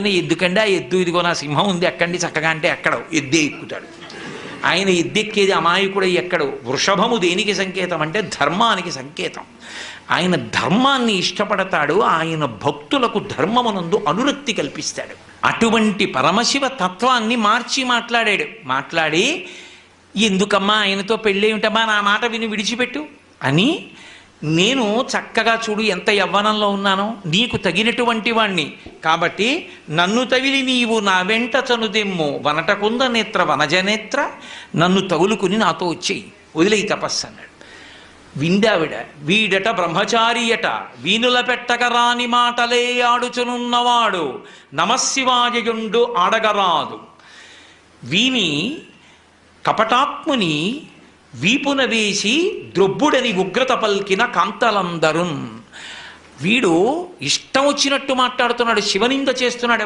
పొద్దున్న ఎద్దుకండి, ఆ ఎద్దు ఇదిగో నా సింహం ఉంది ఎక్కండి చక్కగా అంటే ఎక్కడో ఎద్దే ఎక్కుతాడు. ఆయన ఎద్దెక్కేది అమాయకుడు ఎక్కడు. వృషభము దేనికి సంకేతం అంటే ధర్మానికి సంకేతం. ఆయన ధర్మాన్ని ఇష్టపడతాడు, ఆయన భక్తులకు ధర్మమునందు అనురక్తి కల్పిస్తాడు. అటువంటి పరమశివ తత్వాన్ని మార్చి మాట్లాడి ఎందుకమ్మా ఆయనతో పెళ్ళేమిటమ్మా, నా మాట విని విడిచిపెట్టు అని, నేను చక్కగా చూడు ఎంత యవ్వనంలో ఉన్నానో, నీకు తగినటువంటి వాణ్ణి కాబట్టి నన్ను తగిలి నీవు నా వెంట చనుదెమ్ము వనటకుంద నేత్ర వనజనేత్ర, నన్ను తగులుకుని నాతో వచ్చేయి, వదిలేయి తపస్సు అన్నాడు. విందావిడ, వీడట బ్రహ్మచారియట, వీనుల పెట్టక రాని మాటలే ఆడుచునున్నవాడు, నమశివాయయుండు ఆడగరాదు. వీని కపటాత్ముని వీపున వేసి ద్రొబ్బుడని ఉగ్రత పల్కిన కాంతలందరున్. వీడు ఇష్టం వచ్చినట్టు మాట్లాడుతున్నాడు, శివనింద చేస్తున్నాడు.